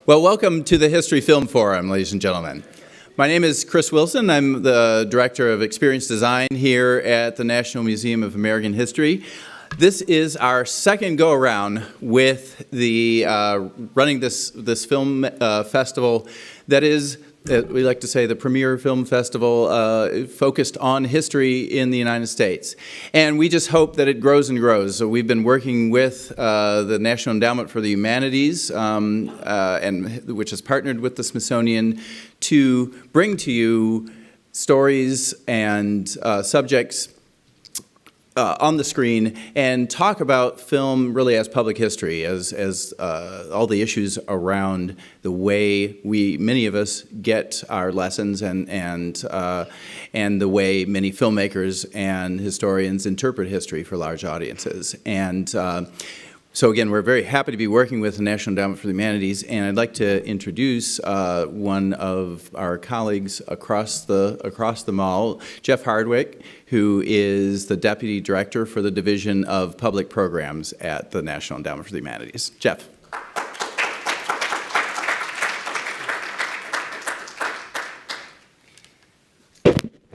Well, welcome to the History Film Forum, ladies and gentlemen. My name is Chris Wilson. I'm the Director of Experience Design here at the National Museum of American History. This is our second go-around with the running this film festival that is, we like to say, the premier film festival focused on history in the United States. And we just hope that it grows and grows. So we've been working with the National Endowment for the Humanities, which has partnered with the Smithsonian to bring to you stories and subjects on the screen and talk about film really as public history, as all the issues around the way many of us get our lessons and the way many filmmakers and historians interpret history for large audiences. And so again, we're very happy to be working with the National Endowment for the Humanities, and I'd like to introduce one of our colleagues across the mall, Jeff Hardwick, who is the Deputy Director for the Division of Public Programs at the National Endowment for the Humanities. Jeff.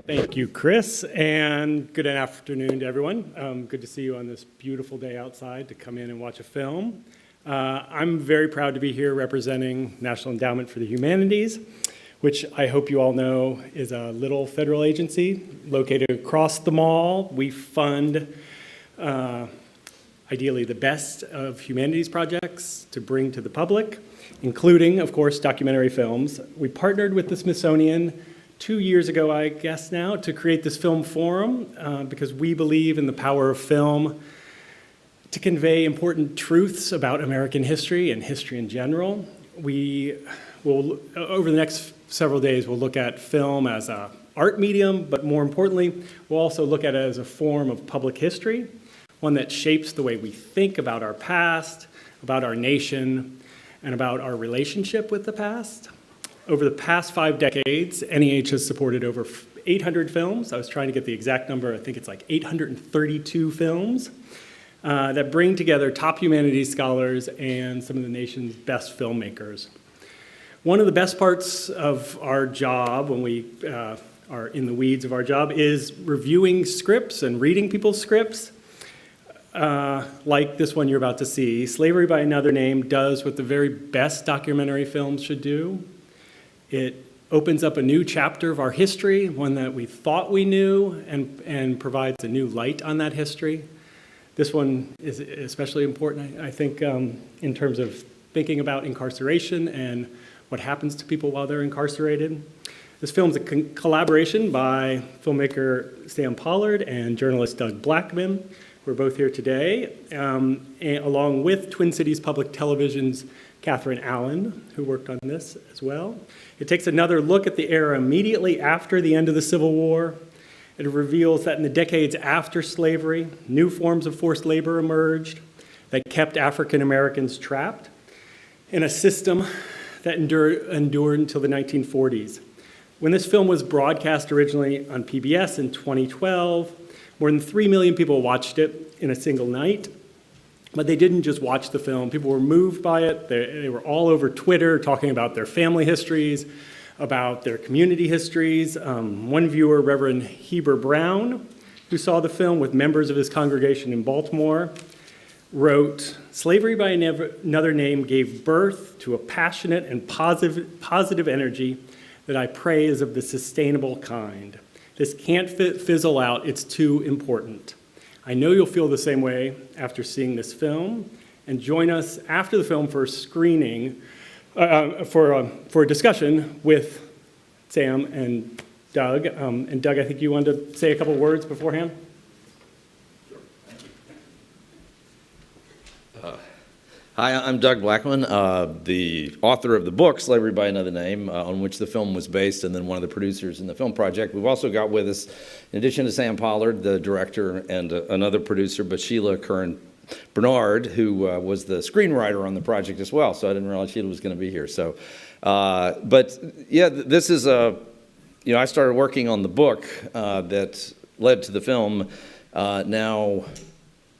Thank you, Chris, and good afternoon to everyone. Good to see you on this beautiful day outside to come in and watch a film. I'm very proud to be here representing National Endowment for the Humanities, which I hope you all know is a little federal agency located across the mall. We fund, ideally, the best of humanities projects to bring to the public, including, of course, documentary films. We partnered with the Smithsonian 2 years ago, I guess now, to create this film forum because we believe in the power of film to convey important truths about American history and history in general. We will, over the next several days, we'll look at film as an art medium, but more importantly, we'll also look at it as a form of public history, one that shapes the way we think about our past, about our nation, and about our relationship with the past. Over the past 5 decades, NEH has supported over 800 films. I was trying to get the exact number. I think it's like 832 films that bring together top humanities scholars and some of the nation's best filmmakers. One of the best parts of our job when we are in the weeds of our job is reviewing scripts and reading people's scripts. Like this one you're about to see. Slavery by Another Name does what the very best documentary films should do. It opens up a new chapter of our history, one that we thought we knew, and provides a new light on that history. This one is especially important, I think, in terms of thinking about incarceration and what happens to people while they're incarcerated. This film is a collaboration by filmmaker Sam Pollard and journalist Doug Blackman, who are both here today, along with Twin Cities Public Television's Catherine Allen, who worked on this as well. It takes another look at the era immediately after the end of the Civil War. It reveals that in the decades after slavery, new forms of forced labor emerged that kept African Americans trapped in a system that endured until the 1940s. When this film was broadcast originally on PBS in 2012, more than 3 million people watched it in a single night. But they didn't just watch the film. People were moved by it. They were all over Twitter talking about their family histories, about their community histories. One viewer, Reverend Heber Brown, who saw the film with members of his congregation in Baltimore, wrote, "Slavery by Another Name gave birth to a passionate and positive energy that I pray is of the sustainable kind. This can't fizzle out. It's too important." I know you'll feel the same way after seeing this film, and join us after the film for a screening, for a discussion with Sam and Doug. And Doug, I think you wanted to say a couple words beforehand? Hi, I'm Doug Blackman, the author of the book, Slavery by Another Name, on which the film was based, and then one of the producers in the film project. We've also got with us, in addition to Sam Pollard, the director, and another producer, Sheila Curran Bernard, who was the screenwriter on the project as well, so I didn't realize Sheila was going to be here. So, but yeah, this is I started working on the book that led to the film now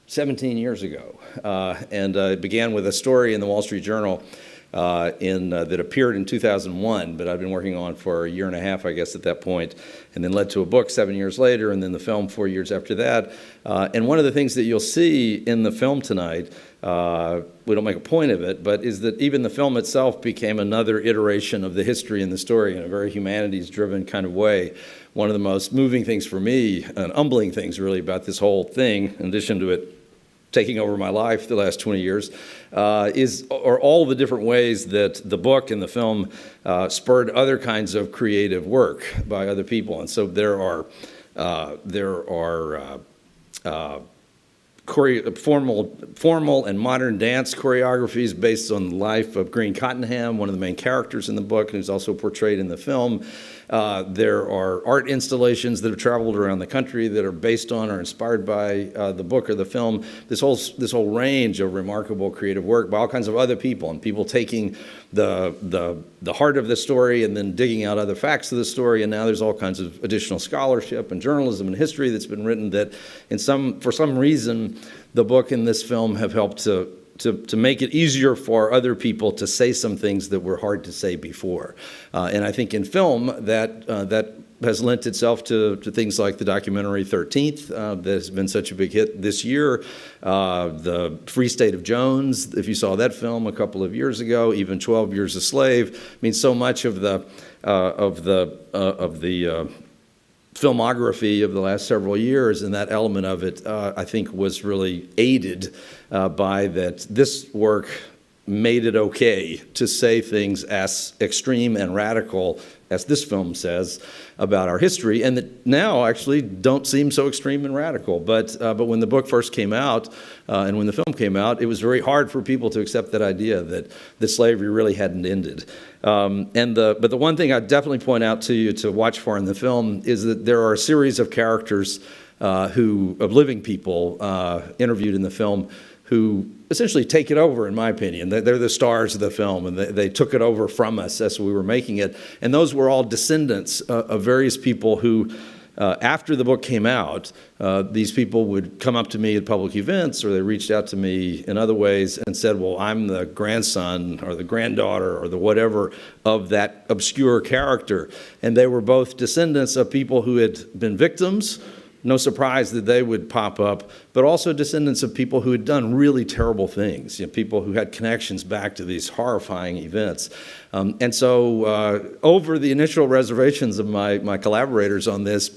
17 years ago. And it began with a story in the Wall Street Journal that appeared in 2001, but I've been working on for a year and a half, I guess, at that point, and then led to a book 7 years later, and then the film 4 years after that. And one of the things that you'll see in the film tonight, we don't make a point of it, but is that even the film itself became another iteration of the history and the story in a very humanities-driven kind of way. One of the most moving things for me, and humbling things really about this whole thing, in addition to it taking over my life the last 20 years, are all the different ways that the book and the film spurred other kinds of creative work by other people. And so there are formal and modern dance choreographies based on the life of Green Cottenham, one of the main characters in the book, who's also portrayed in the film. There are art installations that have traveled around the country that are based on or inspired by the book or the film. This whole range of remarkable creative work by all kinds of other people, and people taking the heart of the story and then digging out other facts of the story. And now there's all kinds of additional scholarship and journalism and history that's been written that, for some reason, the book and this film have helped to make it easier for other people to say some things that were hard to say before. And I think in film, that has lent itself to things like the documentary 13th that has been such a big hit this year, the Free State of Jones, if you saw that film a couple of years ago, even 12 Years a Slave. I mean, so much of the filmography of the last several years, and that element of it, I think, was really aided by that this work made it okay to say things as extreme and radical as this film says about our history, and that now actually don't seem so extreme and radical. But when the book first came out and when the film came out, it was very hard for people to accept that idea that slavery really hadn't ended. But the one thing I'd definitely point out to you to watch for in the film is that there are a series of characters of living people interviewed in the film who essentially take it over, in my opinion. They're the stars of the film, and they took it over from us as we were making it. And those were all descendants of various people who, after the book came out, these people would come up to me at public events, or they reached out to me in other ways and said, well, I'm the grandson or the granddaughter or the whatever of that obscure character. And they were both descendants of people who had been victims. No surprise that they would pop up, but also descendants of people who had done really terrible things, people who had connections back to these horrifying events. And so over the initial reservations of my collaborators on this,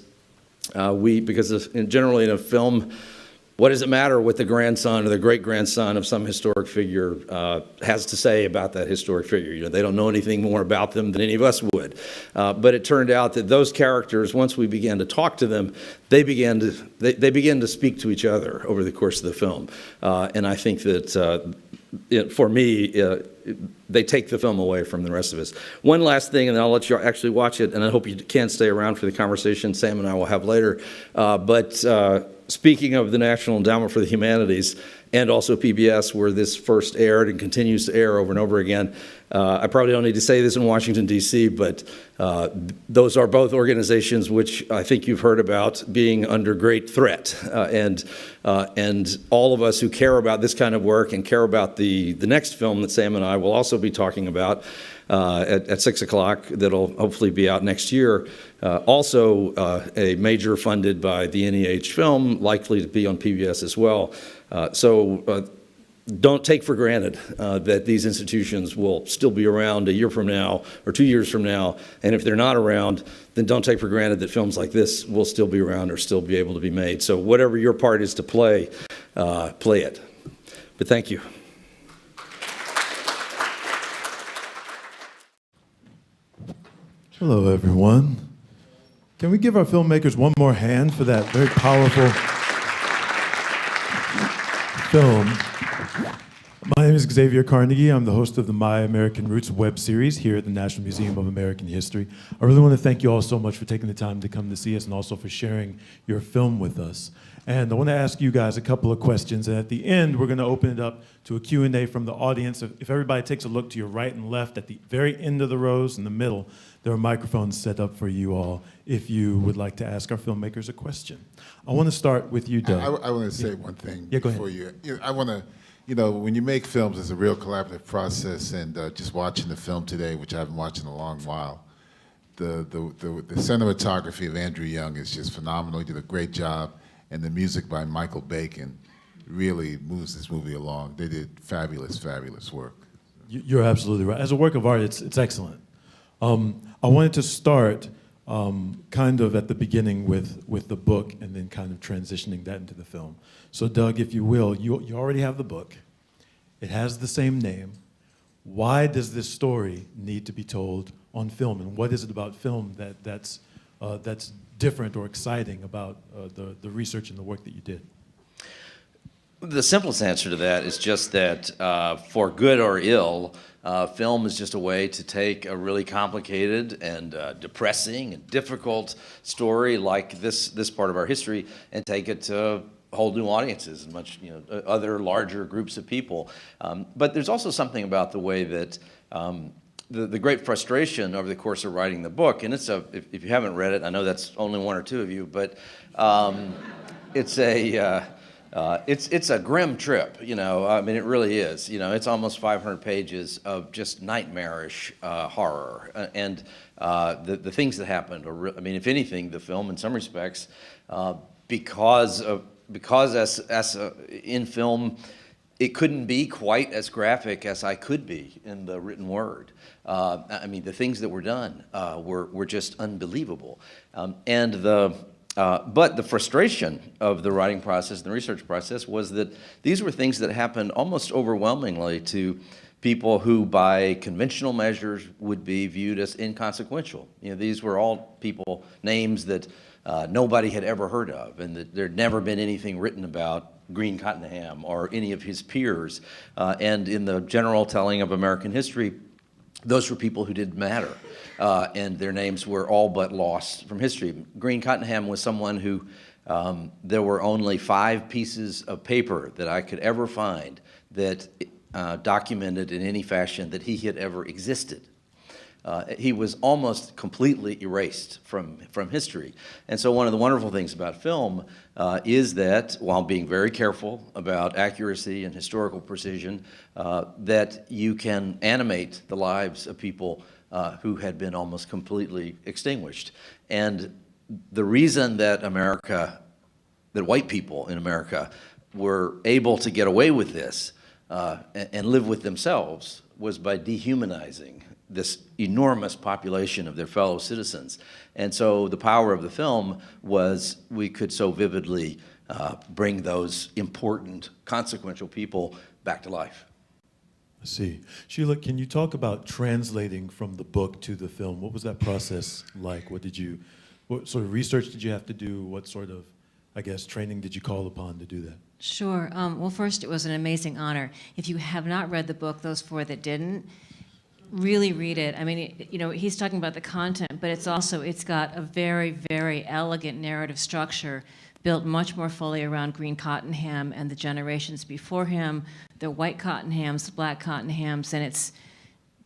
because generally in a film, what does it matter what the grandson or the great-grandson of some historic figure has to say about that historic figure? They don't know anything more about them than any of us would. But it turned out that those characters, once we began to talk to them, they began to speak to each other over the course of the film. And I think that for me, they take the film away from the rest of us. One last thing, and then I'll let you actually watch it, and I hope you can stay around for the conversation Sam and I will have later. Speaking of the National Endowment for the Humanities and also PBS, where this first aired and continues to air over and over again, I probably don't need to say this in Washington, D.C., but those are both organizations which I think you've heard about being under great threat. And all of us who care about this kind of work and care about the next film that Sam and I will also be talking about at 6 o'clock, that'll hopefully be out next year, also a major funded by the NEH Film, likely to be on PBS as well. So don't take for granted that these institutions will still be around a year from now or 2 years from now. And if they're not around, then don't take for granted that films like this will still be around or still be able to be made. So whatever your part is to play, play it. But thank you. Hello, everyone. Can we give our filmmakers one more hand for that very powerful film? My name is Xavier Carnegie. I'm the host of the My American Roots web series here at the National Museum of American History. I really want to thank you all so much for taking the time to come to see us and also for sharing your film with us. And I want to ask you guys a couple of questions. And at the end, we're going to open it up to a Q&A from the audience. If everybody takes a look to your right and left, at the very end of the rows in the middle, there are microphones set up for you all if you would like to ask our filmmakers a question. I want to start with you, Doug. I want to say one thing Yeah, go before ahead. I want to You know, when you make films, it's a real collaborative process, and just watching the film today, which I haven't watched in a long while, the cinematography of Andrew Young is just phenomenal. He did a great job, and the music by Michael Bacon really moves this movie along. They did fabulous, fabulous work. You're absolutely right. As a work of art, it's excellent. I wanted to start kind of at the beginning with the book and then kind of transitioning that into the film. So Doug, if you will, you already have the book. It has the same name. Why does this story need to be told on film, and what is it about film that's different or exciting about the research and the work that you did? The simplest answer to that is just that, for good or ill, film is just a way to take a really complicated and depressing and difficult story like this part of our history and take it to whole new audiences and much, other larger groups of people. But there's also something about the way that the great frustration over the course of writing the book, and if you haven't read it, I know that's only one or two of you, but it's a grim trip, I mean, it really is. It's almost 500 pages of just nightmarish horror. And the things that happened are, if anything, the film, in some respects, because in film, it couldn't be quite as graphic as I could be in the written word. The things that were done were just unbelievable. But the frustration of the writing process and the research process was that these were things that happened almost overwhelmingly to people who, by conventional measures, would be viewed as inconsequential. These were all people, names that nobody had ever heard of, and that there'd never been anything written about Green Cottenham or any of his peers. And in the general telling of American history, those were people who didn't matter, and their names were all but lost from history. Green Cottenham was someone who there were only 5 pieces of paper that I could ever find that documented in any fashion that he had ever existed. He was almost completely erased from history. And so one of the wonderful things about film is that, while being very careful about accuracy and historical precision, that you can animate the lives of people who had been almost completely extinguished. And the reason that white people in America were able to get away with this and live with themselves was by dehumanizing this enormous population of their fellow citizens. And so the power of the film was we could so vividly bring those important, consequential people back to life. I see. Sheila, can you talk about translating from the book to the film? What was that process like? What sort of research did you have to do? What sort of, training did you call upon to do that? Sure. Well, first, it was an amazing honor. If you have not read the book, those 4 that didn't, really read it. He's talking about the content, but it's got a very, very elegant narrative structure built much more fully around Green Cottenham and the generations before him, the white Cottenhams, the black Cottenhams, and it's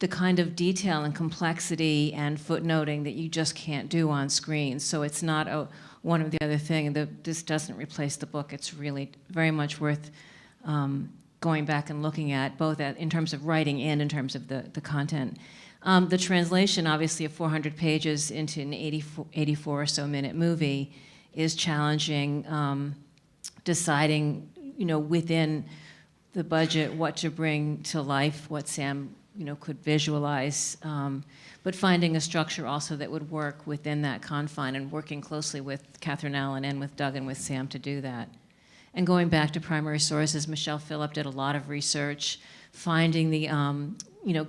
the kind of detail and complexity and footnoting that you just can't do on screen. So it's not one or the other thing. This doesn't replace the book. It's really very much worth going back and looking at, both in terms of writing and in terms of the content. The translation, obviously, of 400 pages into an 84 or so minute movie is challenging, deciding, within the budget what to bring to life, what Sam, could visualize, but finding a structure also that would work within that confine and working closely with Catherine Allen and with Doug and with Sam to do that. And going back to primary sources, Michelle Phillip did a lot of research, finding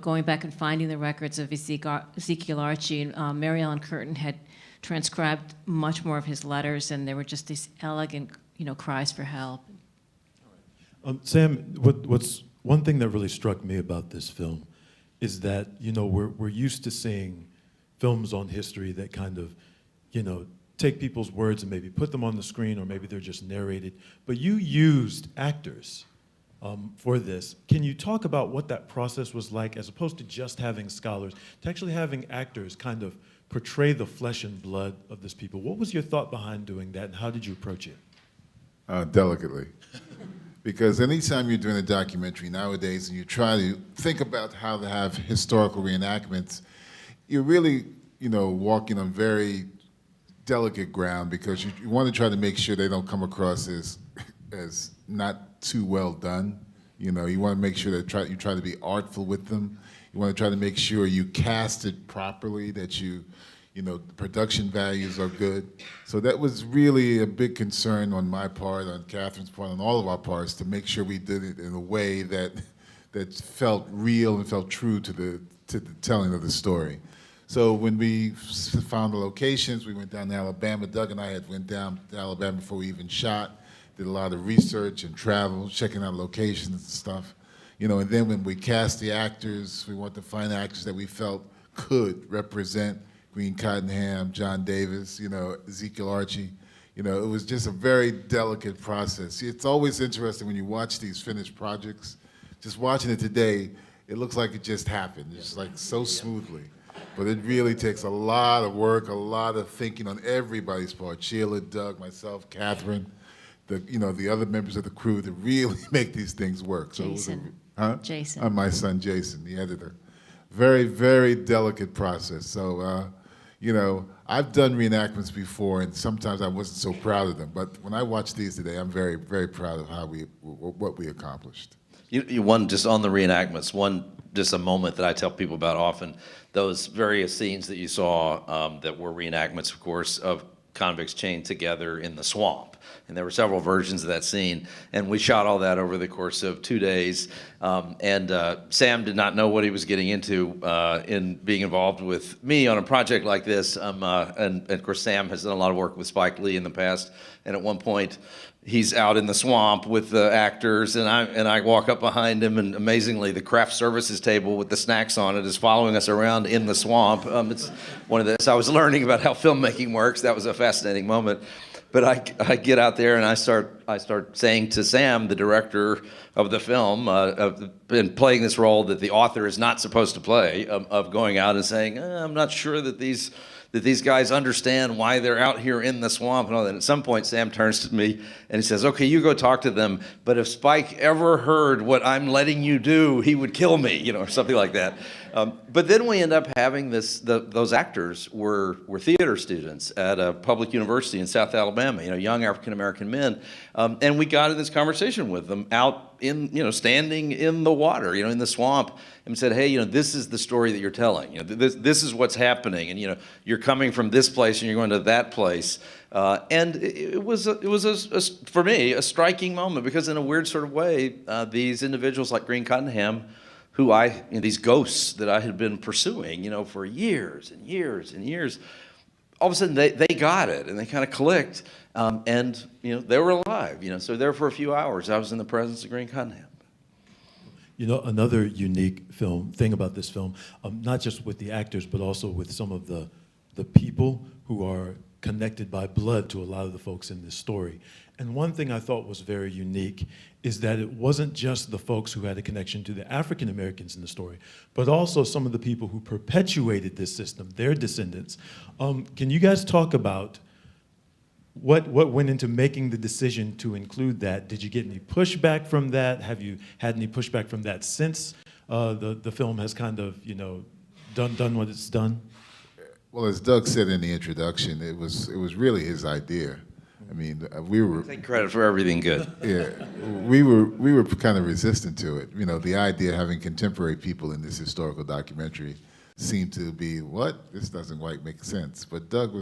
going back and finding the records of Ezekiel Archie. And Mary Ellen Curtin had transcribed much more of his letters, and there were just these elegant, cries for help. Sam, what's one thing that really struck me about this film is that, we're used to seeing films on history that kind of, take people's words and maybe put them on the screen, or maybe they're just narrated. But you used actors for this. Can you talk about what that process was like, as opposed to just having scholars, to actually having actors kind of portray the flesh and blood of this people? What was your thought behind doing that, and how did you approach it? Delicately. Because anytime you're doing a documentary nowadays and you try to think about how to have historical reenactments, you're really, walking on very delicate ground because you want to try to make sure they don't come across as not too well done. You want to make sure that you try to be artful with them. You want to try to make sure you cast it properly, that the production values are good. So that was really a big concern on my part, on Catherine's part, on all of our parts, to make sure we did it in a way that felt real and felt true to the telling of the story. So when we found the locations, we went down to Alabama. Doug and I went down to Alabama before we even shot, did a lot of research and travel, checking out locations and stuff. And then when we cast the actors, we wanted to find actors that we felt could represent Green Cottonham, John Davis, Ezekiel Archie. It was just a very delicate process. It's always interesting when you watch these finished projects. Just watching it today, it looks like it just happened. It's like so smoothly. But it really takes a lot of work, a lot of thinking on everybody's part. Sheila, Doug, myself, Catherine, the other members of the crew to really make these things work. So Jason. Jason. My son, Jason, the editor. Very, very delicate process. So, I've done reenactments before, and sometimes I wasn't so proud of them. But when I watch these today, I'm very, very proud of what we accomplished. One, just on the reenactments, just a moment that I tell people about often, those various scenes that you saw that were reenactments, of course, of convicts chained together in the swamp. And there were several versions of that scene. And we shot all that over the course of 2 days. Sam did not know what he was getting into in being involved with me on a project like this. And of course, Sam has done a lot of work with Spike Lee in the past. And at one point, he's out in the swamp with the actors, and I walk up behind him, and amazingly, the craft services table with the snacks on it is following us around in the swamp. It's one of this. I was learning about how filmmaking works. That was a fascinating moment. But I get out there and I start saying to Sam, the director of the film, and playing this role that the author is not supposed to play, of going out and saying, I'm not sure that these guys understand why they're out here in the swamp and all that. And at some point, Sam turns to me and he says, okay, you go talk to them, but if Spike ever heard what I'm letting you do, he would kill me, or something like that. But then we end up having those actors were theater students at a public university in South Alabama, young African-American men. And we got in this conversation with them out in, standing in the water, in the swamp, and said, hey, this is the story that you're telling. This is what's happening. And, you're coming from this place and you're going to that place. And it was for me, a striking moment because in a weird sort of way, these individuals like Green Cottonham, who these ghosts that I had been pursuing, for years and years and years, all of a sudden they got it and they kind of clicked, and they were alive. So there for a few hours, I was in the presence of Green Cottonham. Another unique thing about this film, not just with the actors, but also with some of the people who are connected by blood to a lot of the folks in this story. And one thing I thought was very unique is that it wasn't just the folks who had a connection to the African Americans in the story, but also some of the people who perpetuated this system, their descendants. Can you guys talk about what went into making the decision to include that? Did you get any pushback from that? Have you had any pushback from that since the film has kind of, done what it's done? Well, as Doug said in the introduction, it was really his idea. I mean, we were Take credit for everything good. yeah, we were kind of resistant to it. The idea of having contemporary people in this historical documentary seemed to be, what? This doesn't quite make sense. But Doug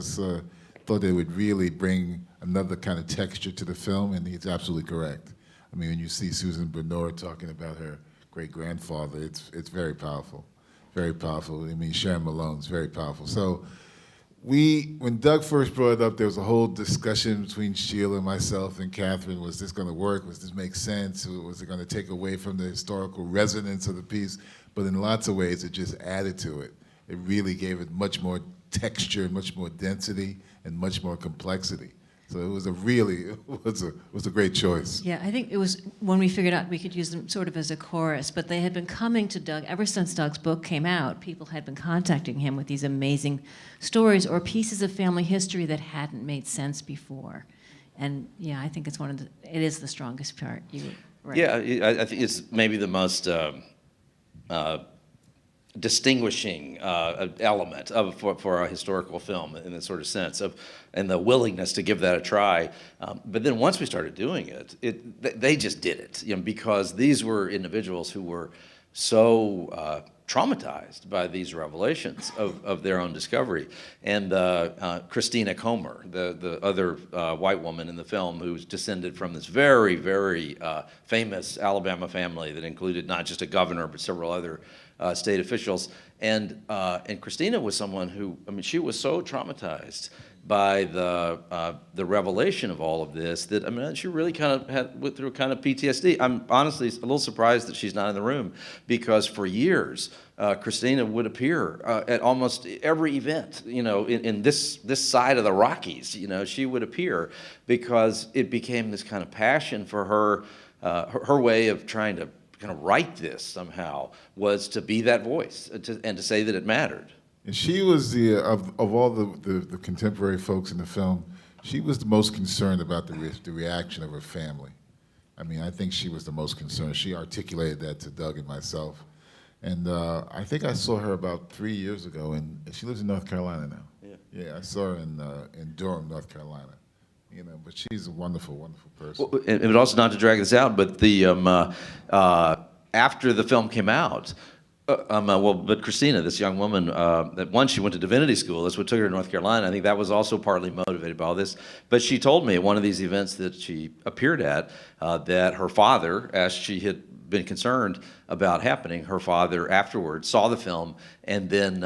thought it would really bring another kind of texture to the film, and he's absolutely correct. I mean, when you see Susan Bernard talking about her great-grandfather, it's very powerful. Very powerful. I mean, Sharon Malone's very powerful. So when Doug first brought it up, there was a whole discussion between Sheila and myself and Catherine. Was this going to work? Was this make sense? Was it going to take away from the historical resonance of the piece? But in lots of ways, it just added to it. It really gave it much more texture, much more density, and much more complexity. So it was a great choice. Yeah, I think it was when we figured out we could use them sort of as a chorus, but they had been coming to Doug ever since Doug's book came out. People had been contacting him with these amazing stories or pieces of family history that hadn't made sense before. And yeah, I think it's it is the strongest part. Right. Yeah, I think it's maybe the most distinguishing element for a historical film in this sort of sense of, and the willingness to give that a try. But then once we started doing it, they just did it, because these were individuals who were so traumatized by these revelations of their own discovery. And Christina Comer, the other white woman in the film who's descended from this very, very famous Alabama family that included not just a governor, but several other state officials. And Christina was someone who, I mean, she was so traumatized by the revelation of all of this that, I mean, she really kind of went through kind of PTSD. I'm honestly a little surprised that she's not in the room, because for years, Christina would appear at almost every event, in this side of the Rockies. She would appear because it became this kind of passion for her. Her way of trying to kind of write this somehow was to be that voice and to say that it mattered. And she was of all the contemporary folks in the film, she was the most concerned about the reaction of her family. I mean, I think she was the most concerned. She articulated that to Doug and myself. And I think I saw her about 3 years ago, and she lives in North Carolina now. Yeah, I saw her in Durham, North Carolina. But she's a wonderful, wonderful person. Well, and also, not to drag this out, but the after the film came out, but Christina, this young woman, that once she went to divinity school, that's what took her to North Carolina. I think that was also partly motivated by all this. But she told me at one of these events that she appeared at that her father, as she had been concerned about happening, her father afterwards saw the film and then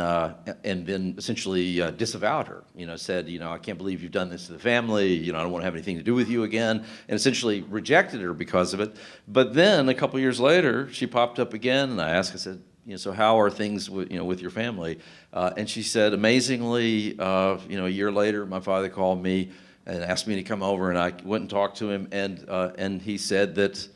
essentially disavowed her. Said, I can't believe you've done this to the family. I don't want to have anything to do with you again, and essentially rejected her because of it. But then a couple years later, she popped up again, and I said, so how are things with your family? And she said, amazingly, a year later, my father called me and asked me to come over, and I went and talked to him, and he said that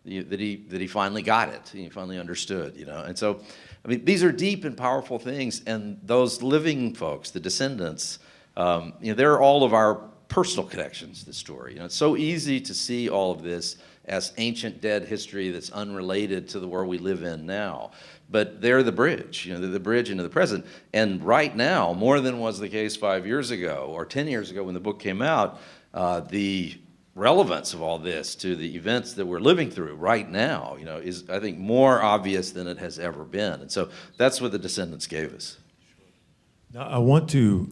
he finally got it. He finally understood, And so, I mean, these are deep and powerful things, and those living folks, the descendants, they're all of our personal connections to the story. It's so easy to see all of this as ancient dead history that's unrelated to the world we live in now. But they're the bridge, they're the bridge into the present. And right now, more than was the case 5 years ago or 10 years ago when the book came out, the relevance of all this to the events that we're living through right now, is, I think, more obvious than it has ever been. And so that's what the Descendants gave us. Now, I want to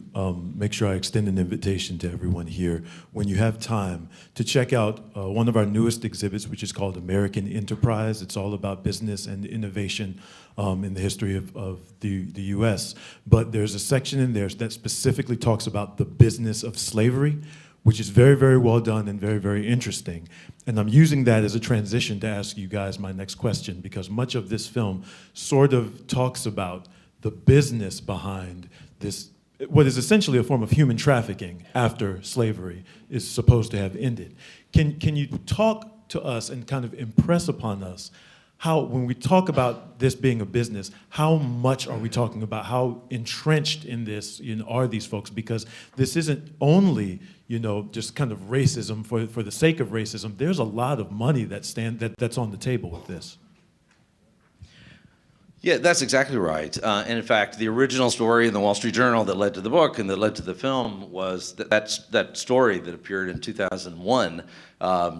make sure I extend an invitation to everyone here, when you have time, to check out one of our newest exhibits, which is called American Enterprise. It's all about business and innovation in the history of the U.S. But there's a section in there that specifically talks about the business of slavery, which is very, very well done and very, very interesting. And I'm using that as a transition to ask you guys my next question, because much of this film sort of talks about the business behind this, what is essentially a form of human trafficking after slavery is supposed to have ended. Can you talk to us and kind of impress upon us how, when we talk about this being a business, how much are we talking about? How entrenched in this are these folks? Because this isn't only just kind of racism for the sake of racism. There's a lot of money that's on the table with this. Yeah, that's exactly right. And in fact, the original story in the Wall Street Journal that led to the book and that led to the film was that story that appeared in 2001,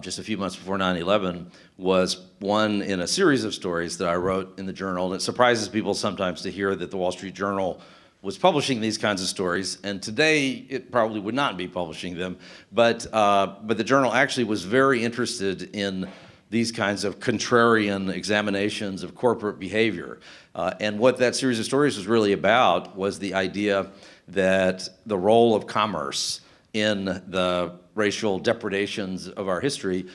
just a few months before 9/11, was one in a series of stories that I wrote in the Journal. And it surprises people sometimes to hear that the Wall Street Journal was publishing these kinds of stories, and today it probably would not be publishing them. But the Journal actually was very interested in these kinds of contrarian examinations of corporate behavior. And what that series of stories was really about was the idea that the role of commerce in the racial depredations of our history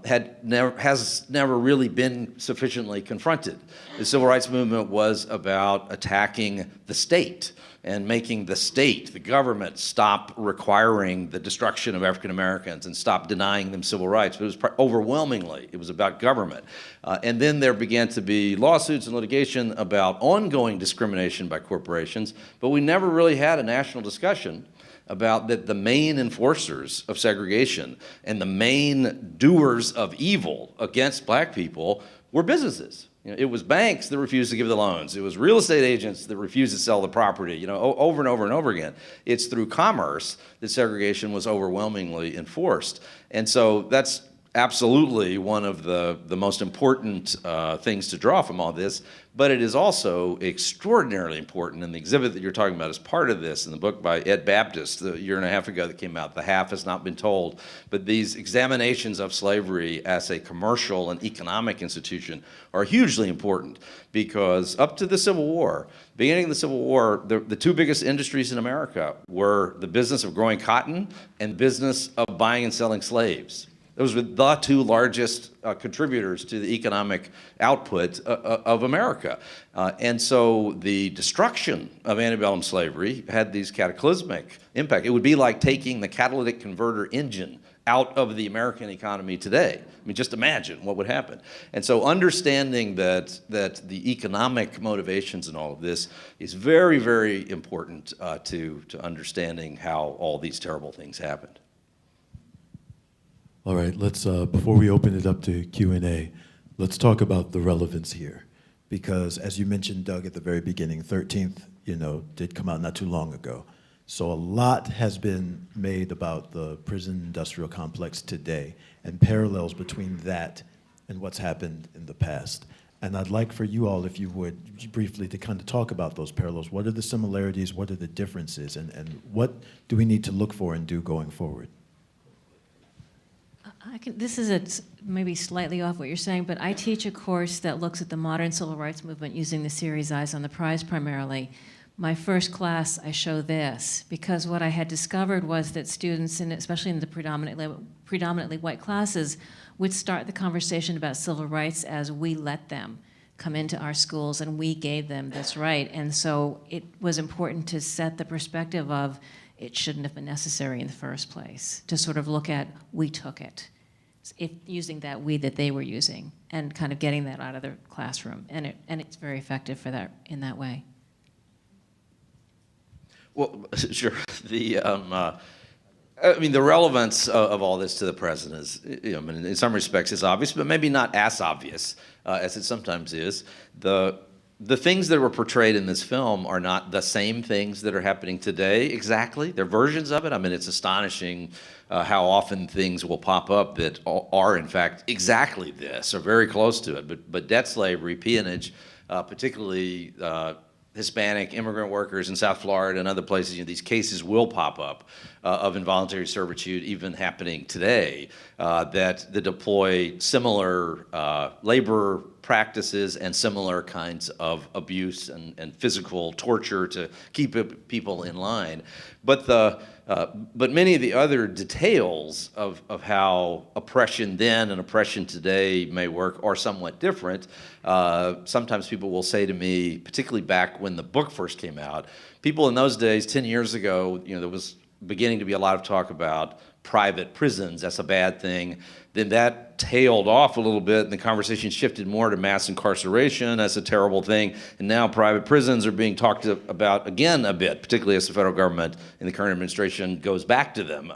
has never really been sufficiently confronted. The civil rights movement was about attacking the state and making the state, the government, stop requiring the destruction of African Americans and stop denying them civil rights. But it was overwhelmingly, it was about government. And then there began to be lawsuits and litigation about ongoing discrimination by corporations, but we never really had a national discussion about that the main enforcers of segregation and the main doers of evil against black people were businesses. It was banks that refused to give the loans. It was real estate agents that refused to sell the property, over and over and over again. It's through commerce that segregation was overwhelmingly enforced. And so that's absolutely one of the most important things to draw from all this, but it is also extraordinarily important, and the exhibit that you're talking about is part of this in the book by Ed Baptist a year and a half ago that came out, The Half Has Not Been Told. But these examinations of slavery as a commercial and economic institution are hugely important because up to the Civil War, beginning of the Civil War, the two biggest industries in America were the business of growing cotton and the business of buying and selling slaves. Those were the two largest contributors to the economic output of America. And so the destruction of antebellum slavery had these cataclysmic impact. It would be like taking the catalytic converter engine out of the American economy today. I mean, just imagine what would happen. And so understanding that the economic motivations in all of this is very, very important to understanding how all these terrible things happened. All right, let's, before we open it up to Q&A, let's talk about the relevance here. Because as you mentioned, Doug, at the very beginning, 13th, did come out not too long ago. So a lot has been made about the prison industrial complex today and parallels between that and what's happened in the past. And I'd like for you all, if you would, briefly to kind of talk about those parallels. What are the similarities? What are the differences? And what do we need to look for and do going forward? This is maybe slightly off what you're saying, but I teach a course that looks at the modern civil rights movement using the series Eyes on the Prize primarily. My first class, I show this, because what I had discovered was that students, and especially in the predominantly white classes, would start the conversation about civil rights as we let them come into our schools and we gave them this right. And so it was important to set the perspective of it shouldn't have been necessary in the first place, to sort of look at we took it. Using that we that they were using and kind of getting that out of the classroom. And it's very effective for that in that way. Well, sure. The relevance of all this to the present is, in some respects, is obvious, but maybe not as obvious as it sometimes is. The things that were portrayed in this film are not the same things that are happening today exactly. They're versions of it. I mean, it's astonishing how often things will pop up that are, in fact, exactly this or very close to it. But debt slavery, peonage, particularly Hispanic immigrant workers in South Florida and other places, these cases will pop up of involuntary servitude even happening today that deploy similar labor practices and similar kinds of abuse and physical torture to keep people in line. But many of the other details of how oppression then and oppression today may work are somewhat different. Sometimes people will say to me, particularly back when the book first came out, people in those days, 10 years ago, there was beginning to be a lot of talk about private prisons, that's a bad thing. Then that tailed off a little bit and the conversation shifted more to mass incarceration, that's a terrible thing. And now private prisons are being talked about again a bit, particularly as the federal government and the current administration goes back to them.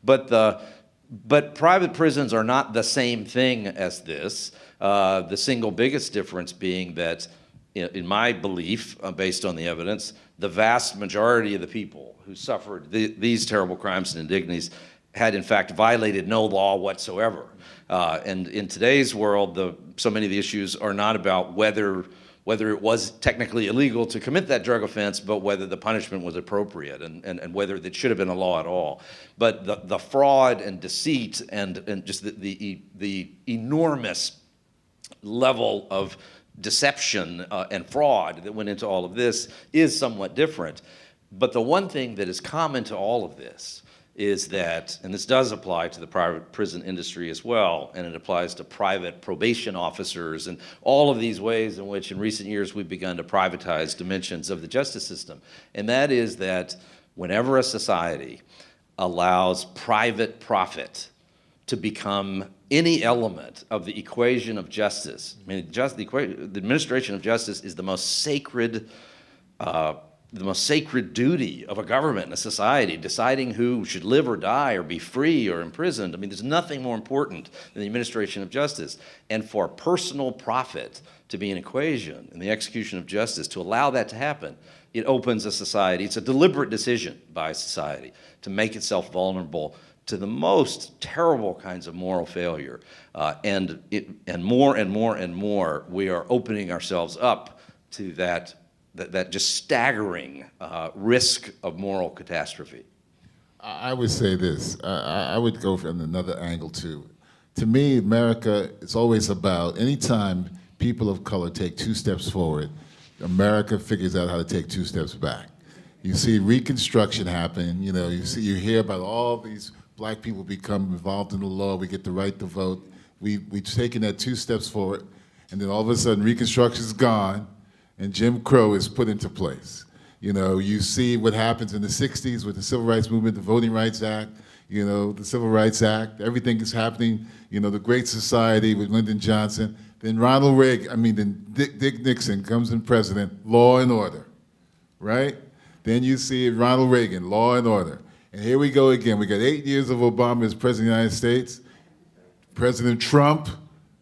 But private prisons are not the same thing as this. The single biggest difference being that, in my belief, based on the evidence, the vast majority of the people who suffered these terrible crimes and indignities had in fact violated no law whatsoever. And in today's world, so many of the issues are not about whether it was technically illegal to commit that drug offense, but whether the punishment was appropriate and whether it should have been a law at all. But the fraud and deceit and just the enormous level of deception and fraud that went into all of this is somewhat different. But the one thing that is common to all of this is that, and this does apply to the private prison industry as well, and it applies to private probation officers and all of these ways in which in recent years we've begun to privatize dimensions of the justice system. And that is that whenever a society allows private profit to become any element of the equation of justice, I mean, the administration of justice is the most sacred the most sacred duty of a government and a society, deciding who should live or die or be free or imprisoned. I mean, there's nothing more important than the administration of justice. And for personal profit to be an equation in the execution of justice, to allow that to happen, it opens a society. It's a deliberate decision by society to make itself vulnerable to the most terrible kinds of moral failure. And more and more and more, we are opening ourselves up to that just staggering risk of moral catastrophe. I would say this. I would go from another angle too. To me, America is always about anytime people of color take 2 steps forward, America figures out how to take 2 steps back. You see Reconstruction happen. You hear about all these black people become involved in the law. We get the right to vote. We've taken that 2 steps forward, and then all of a sudden Reconstruction is gone, and Jim Crow is put into place. You see what happens in the 60s with the Civil Rights Movement, the Voting Rights Act, the Civil Rights Act, everything is happening, the Great Society with Lyndon Johnson. Then Dick Nixon comes in president, law and order, right? Then you see Ronald Reagan, law and order. And here we go again. We got 8 years of Obama as president of the United States. President Trump,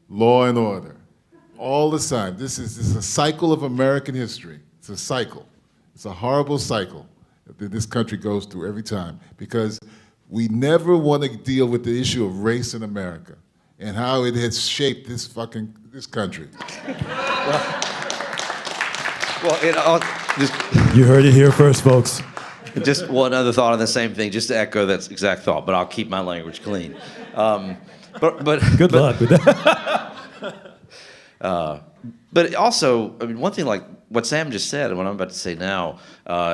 law and order. All the time. This is a cycle of American history. It's a cycle. It's a horrible cycle that this country goes through every time, because we never want to deal with the issue of race in America and how it has shaped this country. You heard it here first, folks. Just one other thought on the same thing, just to echo that exact thought, but I'll keep my language clean. Good luck with that. But also, one thing like what Sam just said and what I'm about to say now,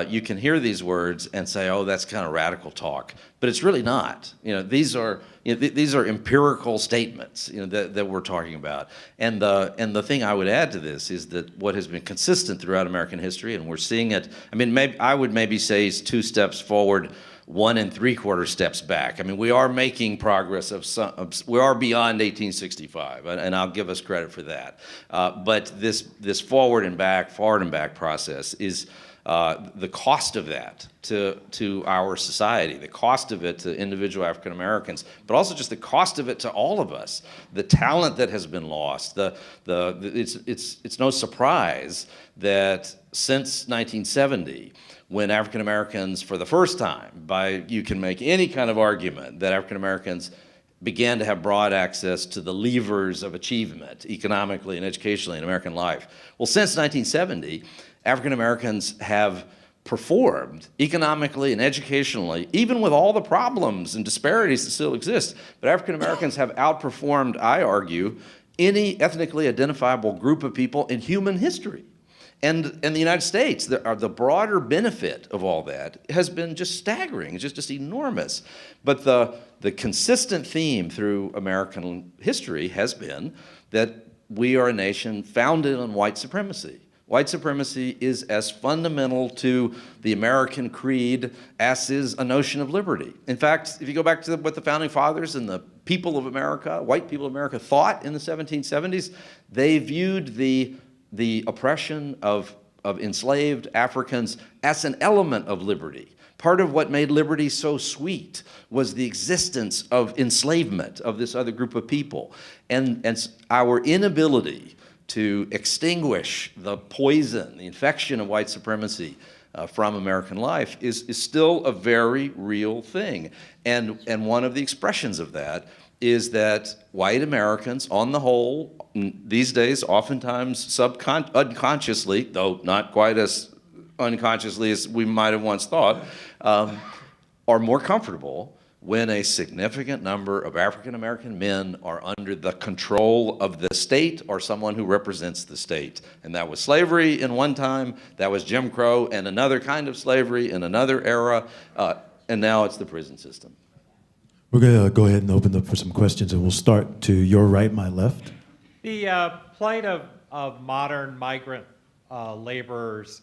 you can hear these words and say, oh, that's kind of radical talk. But it's really not. These are empirical statements that we're talking about. And the thing I would add to this is that what has been consistent throughout American history, and we're seeing it, I would maybe say is 2 steps forward, 1 3/4 steps back. We are making progress we are beyond 1865, and I'll give us credit for that. But this forward and back process is the cost of that to our society, the cost of it to individual African Americans, but also just the cost of it to all of us, the talent that has been lost. It's no surprise that since 1970, when African Americans, for the first time, you can make any kind of argument that African Americans began to have broad access to the levers of achievement economically and educationally in American life. Well, since 1970, African Americans have performed economically and educationally, even with all the problems and disparities that still exist. But African Americans have outperformed, I argue, any ethnically identifiable group of people in human history. And in the United States, the broader benefit of all that has been just staggering. It's just enormous. But the consistent theme through American history has been that we are a nation founded on white supremacy. White supremacy is as fundamental to the American creed as is a notion of liberty. In fact, if you go back to what the Founding Fathers and the people of America, white people of America, thought in the 1770s, they viewed the oppression of enslaved Africans as an element of liberty. Part of what made liberty so sweet was the existence of enslavement of this other group of people. And our inability to extinguish the poison, the infection of white supremacy from American life is still a very real thing. And one of the expressions of that is that white Americans, on the whole, these days, oftentimes unconsciously, though not quite as unconsciously as we might have once thought, are more comfortable when a significant number of African American men are under the control of the state or someone who represents the state. And that was slavery in one time, that was Jim Crow and another kind of slavery in another era, and now it's the prison system. We're going to go ahead and open up for some questions, and we'll start to your right, my left. The plight of modern migrant laborers,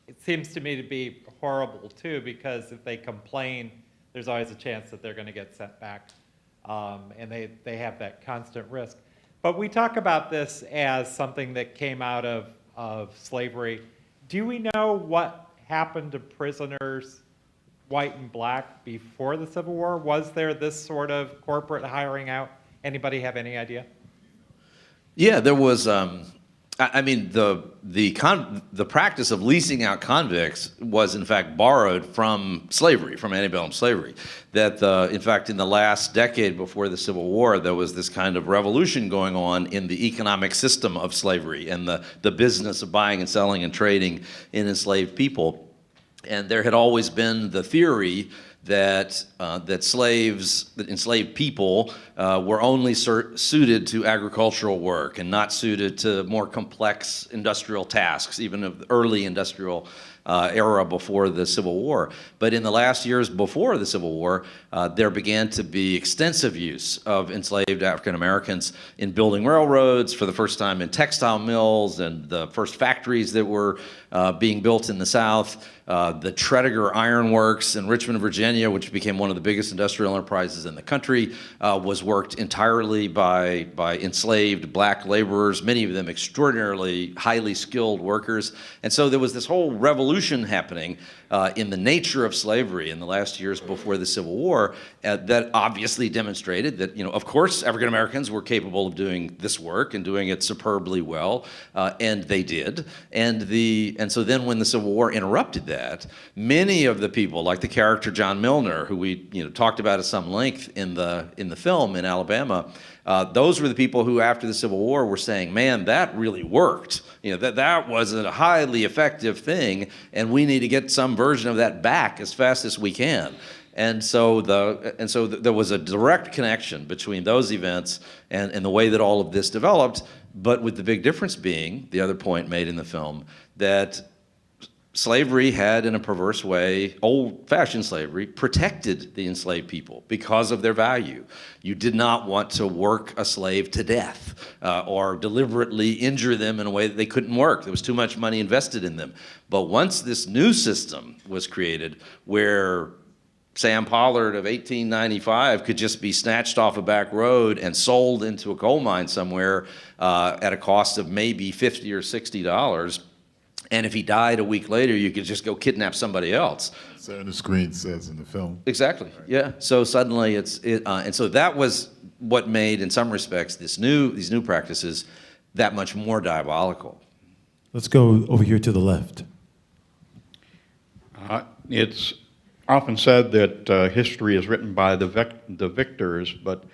it seems to me to be horrible too, because if they complain, there's always a chance that they're going to get sent back, and they have that constant risk. But we talk about this as something that came out of slavery. Do we know what happened to prisoners, white and black, before the Civil War? Was there this sort of corporate hiring out? Anybody have any idea? Yeah, there was. I mean, the practice of leasing out convicts was in fact borrowed from slavery, from antebellum slavery. That in fact, in the last decade before the Civil War, there was this kind of revolution going on in the economic system of slavery and the business of buying and selling and trading in enslaved people. And there had always been the theory that that enslaved people were only suited to agricultural work and not suited to more complex industrial tasks, even of the early industrial era before the Civil War. But in the last years before the Civil War, there began to be extensive use of enslaved African Americans in building railroads, for the first time in textile mills, and the first factories that were being built in the South. The Tredegar Iron Works in Richmond, Virginia, which became one of the biggest industrial enterprises in the country, was worked entirely by enslaved black laborers, many of them extraordinarily highly skilled workers. And so there was this whole revolution happening in the nature of slavery in the last years before the Civil War that obviously demonstrated that, of course, African Americans were capable of doing this work and doing it superbly well, and they did. And so then when the Civil War interrupted that, many of the people, like the character John Milner, who we talked about at some length in the film in Alabama, those were the people who, after the Civil War, were saying, "Man, that really worked. That was a highly effective thing, and we need to get some version of that back as fast as we can." And so there was a direct connection between those events and the way that all of this developed. But with the big difference being, the other point made in the film, that slavery had, in a perverse way, old-fashioned slavery, protected the enslaved people because of their value. You did not want to work a slave to death or deliberately injure them in a way that they couldn't work. There was too much money invested in them. But once this new system was created, where Sam Pollard of 1895 could just be snatched off a back road and sold into a coal mine somewhere at a cost of maybe $50 or $60, and if he died a week later, you could just go kidnap somebody else. So Ernest Green says in the film. Exactly. Yeah. So suddenly and so that was what made, in some respects, these new practices that much more diabolical. Let's go over here to the left. It's often said that history is written by the victors, but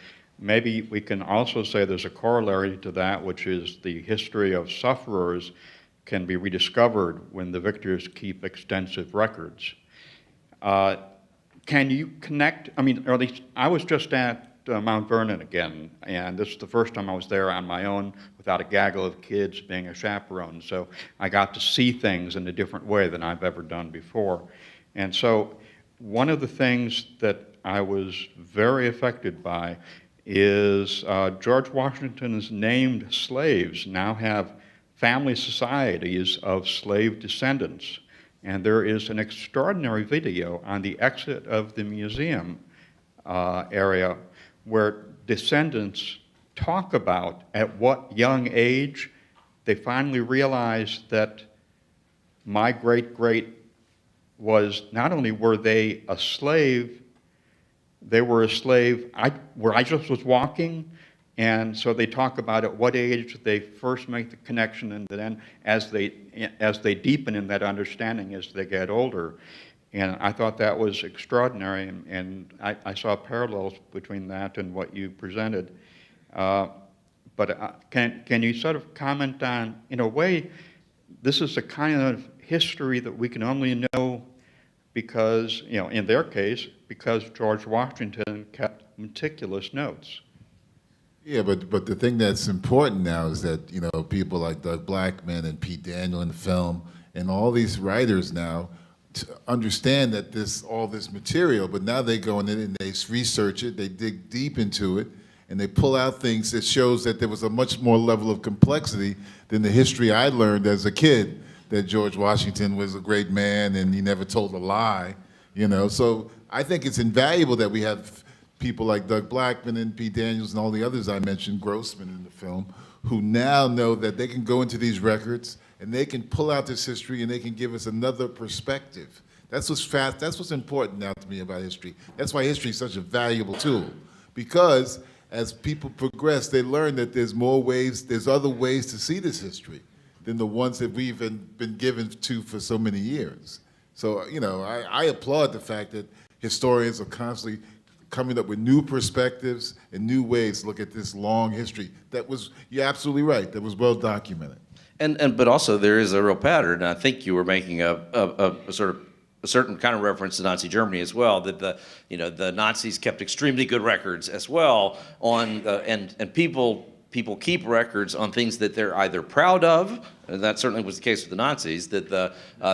maybe we can also say there's a corollary to that, which is the history of sufferers can be rediscovered when the victors keep extensive records. Can you connect, or at least I was just at Mount Vernon again, and this is the first time I was there on my own without a gaggle of kids being a chaperone, so I got to see things in a different way than I've ever done before. And so one of the things that I was very affected by is George Washington's named slaves now have family societies of slave descendants. And there is an extraordinary video on the exit of the museum area where descendants talk about at what young age they finally realized that my great-great was, not only were they a slave, they were a slave where I just was walking. And so they talk about at what age they first make the connection, and then as they deepen in that understanding as they get older. And I thought that was extraordinary, and I saw parallels between that and what you presented. But can you sort of comment on, in a way, this is a kind of history that we can only know because, in their case, because George Washington kept meticulous notes. Yeah, but the thing that's important now is that, people like Doug Blackman and Pete Daniel in the film and all these writers now understand that all this material, but now they go in and they research it, they dig deep into it, and they pull out things that shows that there was a much more level of complexity than the history I learned as a kid, that George Washington was a great man and he never told a lie, So I think it's invaluable that we have people like Doug Blackman and Pete Daniels and all the others I mentioned, Grossman in the film, who now know that they can go into these records and they can pull out this history and they can give us another perspective. That's what's important now to me about history. That's why history is such a valuable tool, because as people progress, they learn that there's other ways to see this history than the ones that we've been given to for so many years. So, I applaud the fact that historians are constantly coming up with new perspectives and new ways to look at this long history you're absolutely right, that was well documented. But also there is a real pattern, and I think you were making a sort of a certain kind of reference to Nazi Germany as well, that the Nazis kept extremely good records as well on, and people keep records on things that they're either proud of, and that certainly was the case with the Nazis, that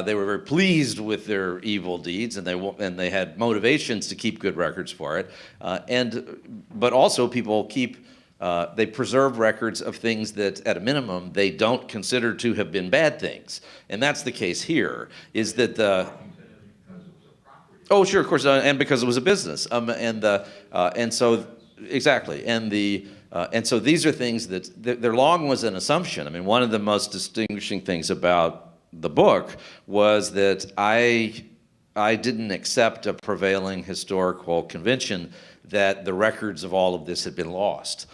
they were very pleased with their evil deeds, and they had motivations to keep good records for it, but also people they preserve records of things that, at a minimum, they don't consider to have been bad things, and that's the case here. Is that oh, sure, of course, and because it was a business, and so exactly, and so these are things that there long was an assumption. I mean, one of the most distinguishing things about the book was that I didn't accept a prevailing historical convention that the records of all of this had been lost.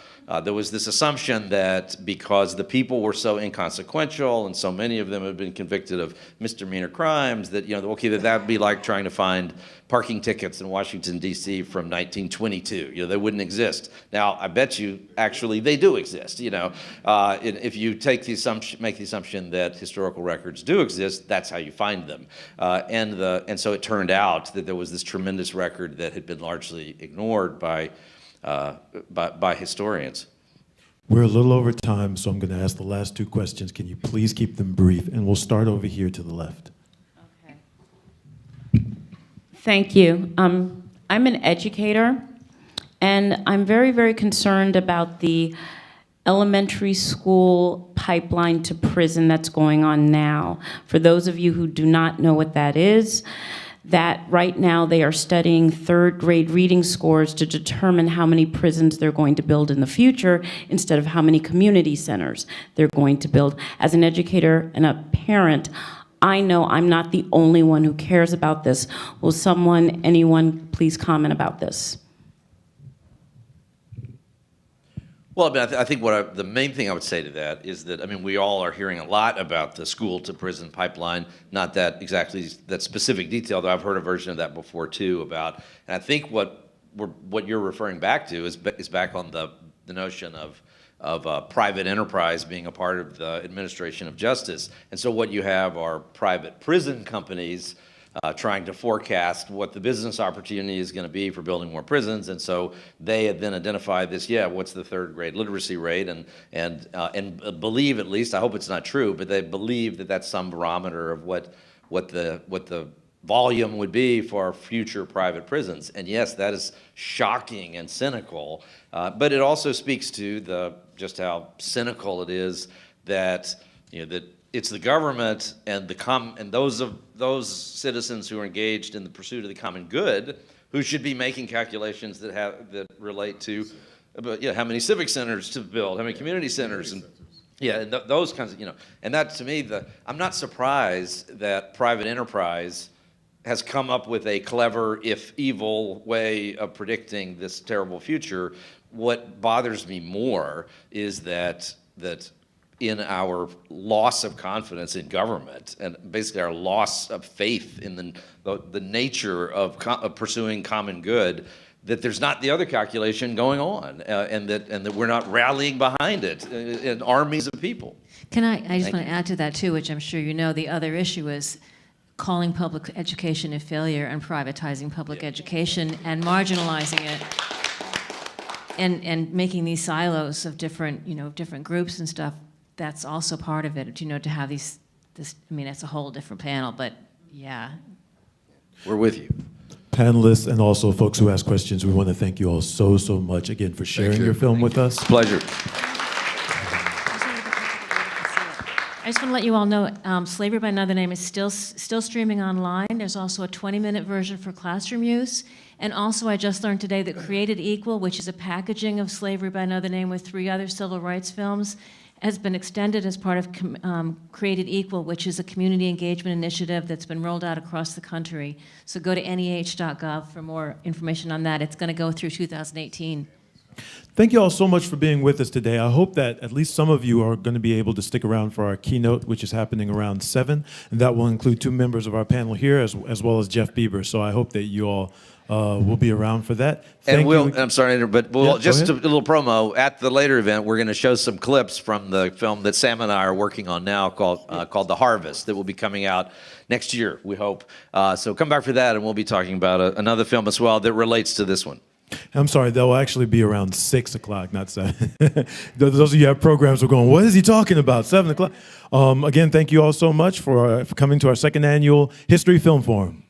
There was this assumption that because the people were so inconsequential and so many of them had been convicted of misdemeanor crimes, that that would be like trying to find parking tickets in Washington, D.C. from 1922. They wouldn't exist. Now, I bet you actually they do exist. If you make the assumption that historical records do exist, that's how you find them. And so it turned out that there was this tremendous record that had been largely ignored by historians. We're a little over time, so I'm going to ask the last two questions. Can you please keep them brief? And we'll start over here to the left. Okay. Thank you. I'm an educator, and I'm very, very concerned about the elementary school pipeline to prison that's going on now. For those of you who do not know what that is, that right now they are studying third grade reading scores to determine how many prisons they're going to build in the future instead of how many community centers they're going to build. As an educator and a parent, I know I'm not the only one who cares about this. Will anyone please comment about this? Well, I think the main thing I would say to that is that, we all are hearing a lot about the school-to-prison pipeline, not that specific detail, though I've heard a version of that before, too, and I think what you're referring back to is back on the notion of private enterprise being a part of the administration of justice. And so what you have are private prison companies trying to forecast what the business opportunity is going to be for building more prisons, and so they had then identified this. What's the third grade literacy rate, and believe, at least, I hope it's not true, but they believe that that's some barometer of what the volume would be for future private prisons. And yes, that is shocking and cynical, but it also speaks to just how cynical it is that that it's the government and those citizens who are engaged in the pursuit of the common good who should be making calculations that relate to how many civic centers to build, how many community centers, and those kinds of and that, to me, I'm not surprised that private enterprise has come up with a clever, if evil, way of predicting this terrible future. What bothers me more is that in our loss of confidence in government and basically our loss of faith in the nature of pursuing common good, that there's not the other calculation going on, and that we're not rallying behind it in armies of people. I just want to add to that too, which I'm sure you know, the other issue is calling public education a failure and privatizing public education and marginalizing it. And making these silos of different groups and stuff. That's also part of it, to have this, it's a whole different panel, but yeah. We're with you. Panelists and also folks who ask questions, we want to thank you all so much again for sharing your film with us. Pleasure. I just want to let you all know, Slavery by Another Name is still streaming online. There's also a 20-minute version for classroom use. And also, I just learned today that Created Equal, which is a packaging of Slavery by Another Name with 3 other civil rights films, has been extended as part of Created Equal, which is a community engagement initiative that's been rolled out across the country. So go to NEH.gov for more information on that. It's going to go through 2018. Thank you all so much for being with us today. I hope that at least some of you are going to be able to stick around for our keynote, which is happening around 7, and that will include 2 members of our panel here, as well as Jeff Bieber. So I hope that you all will be around for that. And Thank you. I'm sorry, but Yeah, go just a ahead. little promo. At the later event, we're going to show some clips from the film that Sam and I are working on now called The Harvest, that will be coming out next year, we hope. So come back for that, and we'll be talking about another film as well that relates to this one. I'm sorry, they'll actually be around 6 o'clock, not 7. Those of you who have programs who are going, what is he talking about, 7 o'clock? Again, thank you all so much for coming to our 2nd annual History Film Forum.